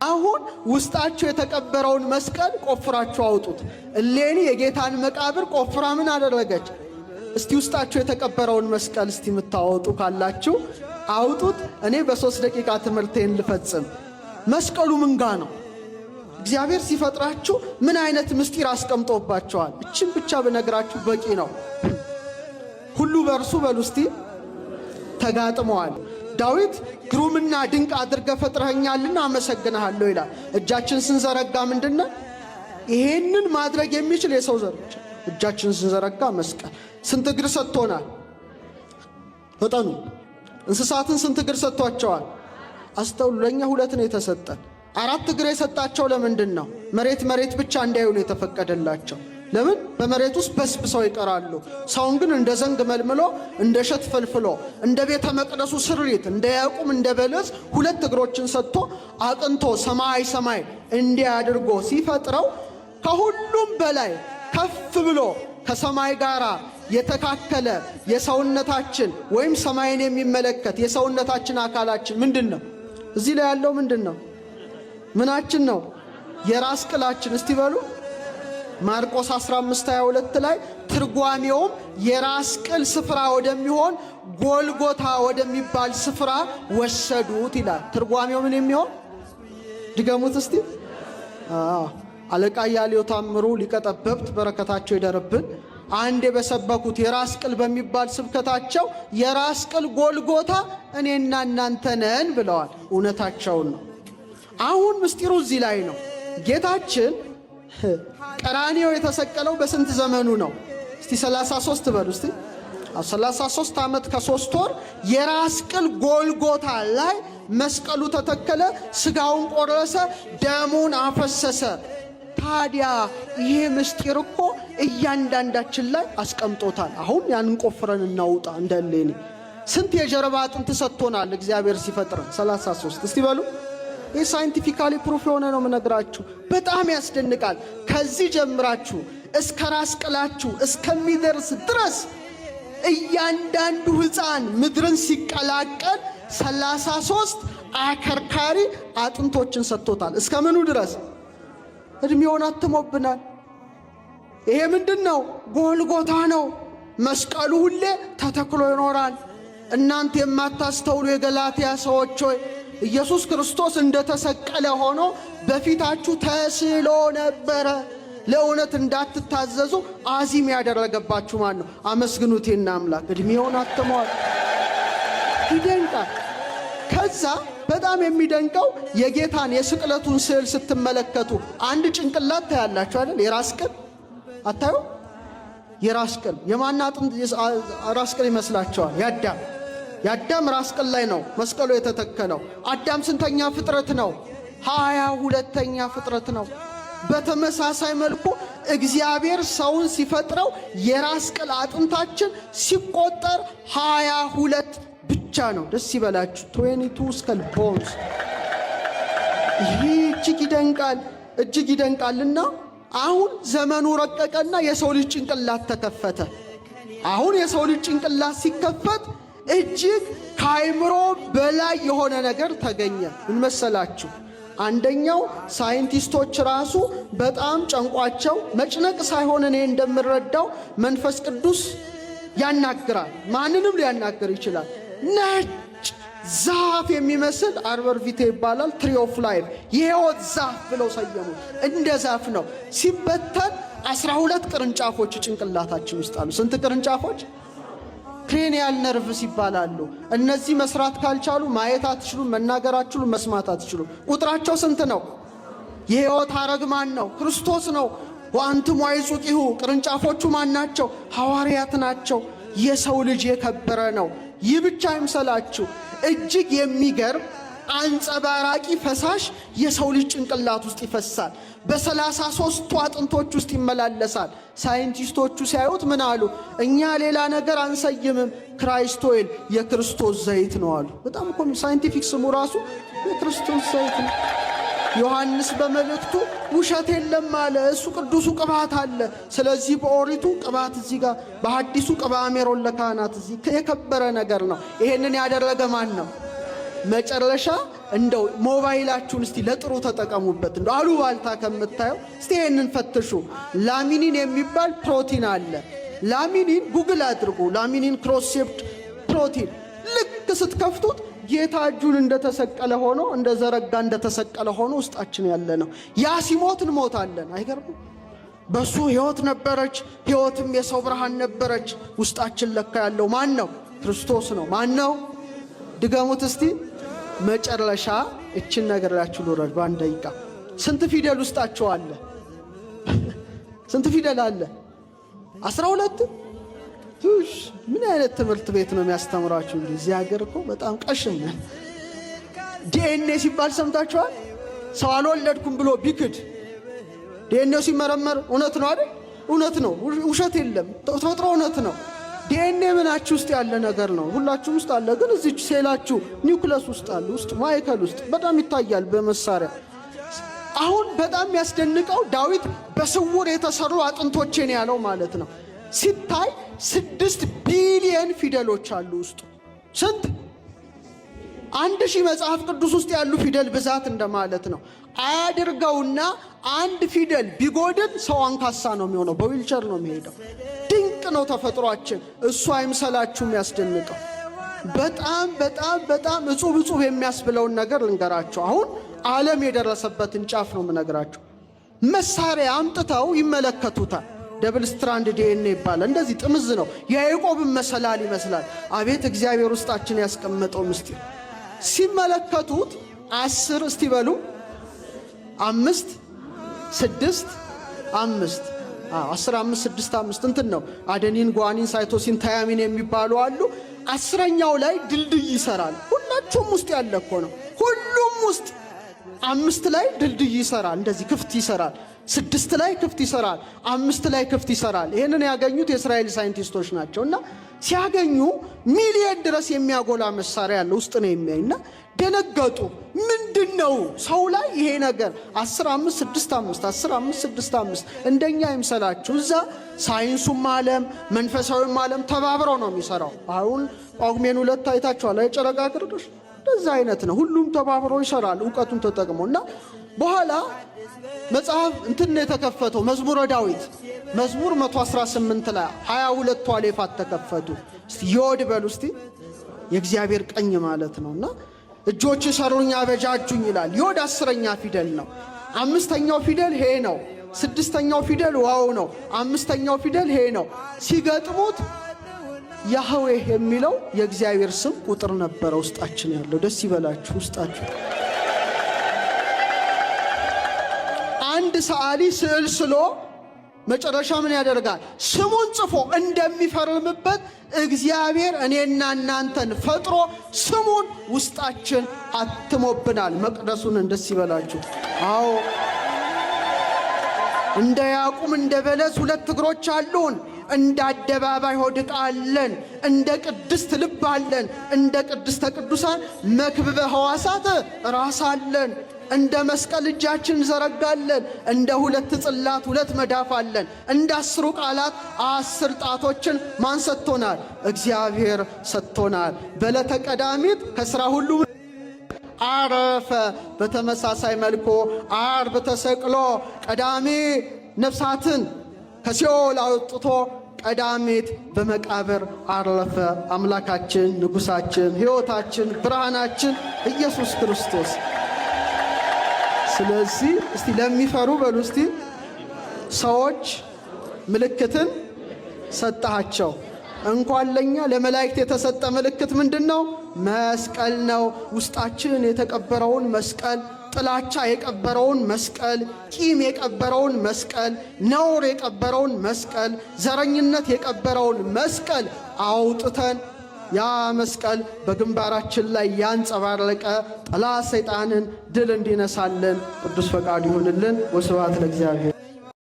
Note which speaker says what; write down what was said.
Speaker 1: አሁን ውስጣችሁ የተቀበረውን መስቀል ቆፍራችሁ አውጡት። እሌኒ የጌታን መቃብር ቆፍራ ምን አደረገች? እስቲ ውስጣችሁ የተቀበረውን መስቀል እስቲ የምታወጡ ካላችሁ አውጡት። እኔ በ3 ደቂቃ ትምህርቴን ልፈጽም። መስቀሉ ምንጋ ነው? እግዚአብሔር ሲፈጥራችሁ ምን አይነት ምስጢር አስቀምጦባቸዋል? እችን ብቻ ብነግራችሁ በቂ ነው። ሁሉ በእርሱ በሉ እስቲ ተጋጥመዋል። ዳዊት ግሩምና ድንቅ አድርገ ፈጥረኸኛልና አመሰግንሃለሁ ይላል። እጃችን ስንዘረጋ ምንድነው? ይሄንን ማድረግ የሚችል የሰው ዘር ብቻ። እጃችን ስንዘረጋ መስቀል። ስንት እግር ሰጥቶናል? ፈጠኑ። እንስሳትን ስንት እግር ሰጥቷቸዋል? አስተውሉ። ለኛ 2 ነው የተሰጠን። 4 እግር የሰጣቸው ለምንድን ነው? መሬት ብቻ እንዳይውሉ የተፈቀደላቸው። ለምን? በመሬት ውስጥ በስብሰው ይቀራሉ። ሰውን ግን እንደ ዘንግ መልምሎ እንደ እሸት ፈልፍሎ እንደ ቤተ መቅደሱ ስሪት እንደ ያዕቁብ እንደ በለስ 2 እግሮችን ሰጥቶ አቅንቶ ሰማይ እንዲያድርጎ ሲፈጥረው ከሁሉም በላይ ከፍ ብሎ ከሰማይ ጋራ የተካከለ የሰውነታችን ወይም ሰማይን የሚመለከት የሰውነታችን አካላችን ምንድነው? እዚህ ላይ ያለው ምንድነው? ምናችን ነው? የራስ ቅላችን። እስቲ በሉ ማርቆስ 15:22 ላይ ትርጓሜውም የራስ ቅል ስፍራ ወደሚሆን ጎልጎታ ወደሚባል ስፍራ ወሰዱት ይላል። ትርጓሜው ምን የሚሆን ድገሙት እስቲ። አለቃ ያሌው ታምሩ ሊቀጠበብት በረከታቸው ይደርብን። አንዴ በሰበኩት የራስ ቅል በሚባል ስብከታቸው የራስ ቅል ጎልጎታ እኔና እናንተ ነን ብለዋል። እውነታቸውን ነው። አሁን ምስጢሩ እዚህ ላይ ነው። ጌታችን ቀራንዮ የተሰቀለው በስንት ዘመኑ ነው? እስቲ 33 በሉ እስቲ። 33 ዓመት ከ3 ወር የራስ ቅል ጎልጎታ ላይ መስቀሉ ተተከለ። ስጋውን ቆረሰ፣ ደሙን አፈሰሰ። ታዲያ ይሄ ምስጢር እኮ እያንዳንዳችን ላይ አስቀምጦታል። አሁን ያንን ቆፍረን እናውጣ። እንደሌኒ ስንት የጀርባ አጥንት ሰጥቶናል እግዚአብሔር ሲፈጥረን? 33 እስቲ በሉ። ይህ ሳይንቲፊካሊ ፕሩፍ የሆነ ነው የምነግራችሁ። በጣም ያስደንቃል። ከዚህ ጀምራችሁ እስከ ራስ ቅላችሁ እስከሚደርስ ድረስ እያንዳንዱ ሕፃን ምድርን ሲቀላቀል 33 አከርካሪ አጥንቶችን ሰጥቶታል። እስከ ምኑ ድረስ? እድሜውን አትሞብናል። ይሄ ምንድነው? ጎልጎታ ነው። መስቀሉ ሁሌ ተተክሎ ይኖራል። እናንተ የማታስተውሉ የገላትያ ሰዎች ሆይ ኢየሱስ ክርስቶስ እንደተሰቀለ ሆኖ በፊታችሁ ተስሎ ነበረ። ለእውነት እንዳትታዘዙ አዚም ያደረገባችሁ ማን ነው? አመስግኑቴና አምላክ። እድሜውን አትሟል። ይደንቃል። ከዛ በጣም የሚደንቀው የጌታን የስቅለቱን ስዕል ስትመለከቱ አንድ ጭንቅላት ታያላችሁ አይደል? የራስ ቅል አታዩ? የራስ ቅል የማን አጥንት ራስ ቅል ይመስላችኋል? የአዳም ራስ ቅል ላይ ነው መስቀሉ የተተከለው። አዳም ስንተኛ ፍጥረት ነው? 22ኛ ፍጥረት ነው። በተመሳሳይ መልኩ እግዚአብሔር ሰውን ሲፈጥረው የራስ ቅል አጥንታችን ሲቆጠር 22 ብቻ ነው። ደስ ይበላችሁ። 22 ስከል ቦንስ። ይህ እጅግ ይደንቃልና አሁን ዘመኑ ረቀቀና የሰው ልጅ ጭንቅላት ተከፈተ። አሁን የሰው ልጅ ጭንቅላት ሲከፈት እጅግ ከአይምሮ በላይ የሆነ ነገር ተገኘ። ምን መሰላችሁ? አንደኛው ሳይንቲስቶች ራሱ በጣም ጨንቋቸው፣ መጭነቅ ሳይሆን እኔ እንደምረዳው መንፈስ ቅዱስ ያናግራል። ማንንም ሊያናግር ይችላል። ነጭ ዛፍ የሚመስል አርበር ቪቴ ይባላል። ትሪ ኦፍ ላይፍ የሕይወት ዛፍ ብለው ሰየሙት። እንደ ዛፍ ነው። ሲበተን 12 ቅርንጫፎች ጭንቅላታችን ውስጥ አሉ። ስንት ቅርንጫፎች? ክሬኒያል ነርቭስ ይባላሉ። እነዚህ መስራት ካልቻሉ ማየት አትችሉም፣ መናገር አትችሉም፣ መስማት አትችሉም። ቁጥራቸው ስንት ነው? የሕይወት ሐረግ ማን ነው? ክርስቶስ ነው። ወአንትሙ አይጹቂሁ ቅርንጫፎቹ ማን ናቸው? ሐዋርያት ናቸው። የሰው ልጅ የከበረ ነው። ይህ ብቻ አይምሰላችሁ። እጅግ የሚገርም አንጸባራቂ ፈሳሽ የሰው ልጅ ጭንቅላት ውስጥ ይፈሳል። በ33ቱ አጥንቶች ውስጥ ይመላለሳል። ሳይንቲስቶቹ ሲያዩት ምን አሉ? እኛ ሌላ ነገር አንሰይምም፣ ክራይስት ኦይል የክርስቶስ ዘይት ነው አሉ። በጣም እኮ ሳይንቲፊክ ስሙ ራሱ የክርስቶስ ዘይት ነው። ዮሐንስ በመልእክቱ ውሸት የለም አለ። እሱ ቅዱሱ ቅባት አለ። ስለዚህ በኦሪቱ ቅባት እዚህ ጋር፣ በሐዲሱ ቅባ ሜሮን ለካህናት እዚህ የከበረ ነገር ነው። ይሄንን ያደረገ ማን ነው? መጨረሻ እንደው ሞባይላችሁን እስቲ ለጥሩ ተጠቀሙበት። እንደው አሉባልታ ከምታየው እስቲ ይሄንን ፈትሹ። ላሚኒን የሚባል ፕሮቲን አለ። ላሚኒን ጉግል አድርጉ። ላሚኒን ክሮስሴፕት ፕሮቲን ልክ ስትከፍቱት ጌታ እጁን እንደተሰቀለ ሆኖ እንደዘረጋ እንደተሰቀለ ሆኖ ውስጣችን ያለ ነው። ያ ሲሞት እንሞታለን። አይገርም? በሱ ሕይወት ነበረች፣ ሕይወትም የሰው ብርሃን ነበረች። ውስጣችን ለካ ያለው ማን ነው? ክርስቶስ ነው። ማን ነው? ድገሙት እስቲ። መጨረሻ እችን ነገር ላችሁ ልውረድ በአንድ ደቂቃ። ስንት ፊደል ውስጣችሁ አለ? ስንት ፊደል አለ? 12። ቱሽ ምን አይነት ትምህርት ቤት ነው የሚያስተምራችሁ? እዚህ ሀገር እኮ በጣም ቀሽም ነው። ዲኤንኤ ሲባል ሰምታችኋል? ሰው አልወለድኩም ብሎ ቢክድ ዲኤንኤ ሲመረመር እውነት ነው አይደል? እውነት ነው፣ ውሸት የለም። ተፈጥሮ እውነት ነው። ዲኤንኤ ምናችሁ ውስጥ ያለ ነገር ነው። ሁላችሁም ውስጥ አለ። ግን እዚች ሴላችሁ ኒውክለስ ውስጥ አለ፣ ውስጥ ማዕከል ውስጥ በጣም ይታያል በመሳሪያ። አሁን በጣም ያስደንቀው ዳዊት በስውር የተሰሩ አጥንቶቼን ያለው ማለት ነው። ሲታይ 6 ቢሊየን ፊደሎች አሉ ውስጡ። ስንት? 1000 መጽሐፍ ቅዱስ ውስጥ ያሉ ፊደል ብዛት እንደማለት ነው። አያድርገውና አንድ ፊደል ቢጎድል ሰው አንካሳ ነው የሚሆነው፣ በዊልቸር ነው የሚሄደው። ድንቅ ነው ተፈጥሯችን። እሱ አይምሰላችሁም ያስደንቀው። በጣም በጣም በጣም እጹብ የሚያስብለውን ነገር ልንገራቸው። አሁን ዓለም የደረሰበትን ጫፍ ነው የምነግራቸው። መሳሪያ አምጥተው ይመለከቱታል። ደብል ስትራንድ ዲኤንኤ ይባላል። እንደዚህ ጥምዝ ነው። የያዕቆብን መሰላል ይመስላል። አቤት እግዚአብሔር ውስጣችን ያስቀመጠው ምስጢር። ሲመለከቱት 10 እስቲ በሉ 5 6 5 10 5 6 5 እንትን ነው። አደኒን፣ ጓኒን፣ ሳይቶሲን፣ ታያሚን የሚባሉ አሉ። 10ኛው ላይ ድልድይ ይሰራል። ሁላችሁም ውስጥ ያለ እኮ ነው። ሁሉም ውስጥ 5 ላይ ድልድይ ይሰራል። እንደዚህ ክፍት ይሰራል። 6 ላይ ክፍት ይሰራል። 5 ላይ ክፍት ይሰራል። ይህንን ያገኙት የእስራኤል ሳይንቲስቶች ናቸው። እና ሲያገኙ ሚሊየን ድረስ የሚያጎላ መሳሪያ ያለ ውስጥ ነው የሚያይና ደነገጡ። ምንድን ነው ሰው ላይ ይሄ ነገር? 10 5 6 5 10 5 6 5 እንደኛ ይምሰላችሁ። እዛ ሳይንሱም ዓለም መንፈሳዊም ዓለም ተባብረው ነው የሚሰራው። አሁን ጳጉሜን 2 አይታችኋል። የጨረቃ ግርዶሽ እንደዛ አይነት ነው። ሁሉም ተባብረው ይሰራል እውቀቱን ተጠቅሞና በኋላ መጽሐፍ እንትን የተከፈተው መዝሙረ ዳዊት መዝሙር 118 ላይ 22 አሌፋት ተከፈቱ። እስቲ ዮድ በሉ እስቲ። የእግዚአብሔር ቀኝ ማለት ነውና እጆች ሰሩኝ አበጃጁኝ ይላል። ዮድ 10ኛ ፊደል ነው። 5ኛው ፊደል ሄ ነው። 6ኛው ፊደል ዋው ነው። 5ኛው ፊደል ሄ ነው። ሲገጥሙት ያህዌ የሚለው የእግዚአብሔር ስም ቁጥር ነበረ ውስጣችን ያለው። ደስ ይበላችሁ ውስጣችሁ። አንድ ሰዓሊ ስዕል ስሎ መጨረሻ ምን ያደርጋል? ስሙን ጽፎ እንደሚፈርምበት እግዚአብሔር እኔና እናንተን ፈጥሮ ስሙን ውስጣችን አትሞብናል። መቅደሱን ደስ ይበላችሁ። አዎ እንደ ያዕቆብ እንደ በለስ 2 እግሮች አሉን። እንደ አደባባይ ሆድ ዕቃ አለን። እንደ ቅድስት ልብ አለን። እንደ ቅድስተ ቅዱሳን መክብበ ሕዋሳት ራስ አለን። እንደ መስቀል እጃችን እንዘረጋለን። እንደ 2 ጽላት 2 መዳፍ አለን። እንደ 10 ቃላት 10 ጣቶችን ማን ሰጥቶናል? እግዚአብሔር ሰጥቶናል። በዕለተ ቀዳሚት ከሥራ ሁሉ አረፈ። በተመሳሳይ መልኩ ዓርብ ተሰቅሎ ቀዳሚ ነፍሳትን ከሲኦል አውጥቶ ቀዳሚት በመቃብር አረፈ። አምላካችን፣ ንጉሣችን፣ ሕይወታችን፣ ብርሃናችን ኢየሱስ ክርስቶስ። ስለዚህ እስቲ ለሚፈሩ በሉ እስቲ ሰዎች ምልክትን ሰጣቸው። እንኳን ለኛ ለመላእክት የተሰጠ ምልክት ምንድነው? መስቀል ነው። ውስጣችን የተቀበረውን መስቀል፣ ጥላቻ የቀበረውን መስቀል፣ ቂም የቀበረውን መስቀል፣ ነውር የቀበረውን መስቀል፣ ዘረኝነት የቀበረውን መስቀል አውጥተን ያ መስቀል በግንባራችን ላይ ያንጸባረቀ ጠላት ሰይጣንን ድል እንዲነሳልን ቅዱስ ፈቃዱ ይሁንልን። ወስብሐት ለእግዚአብሔር።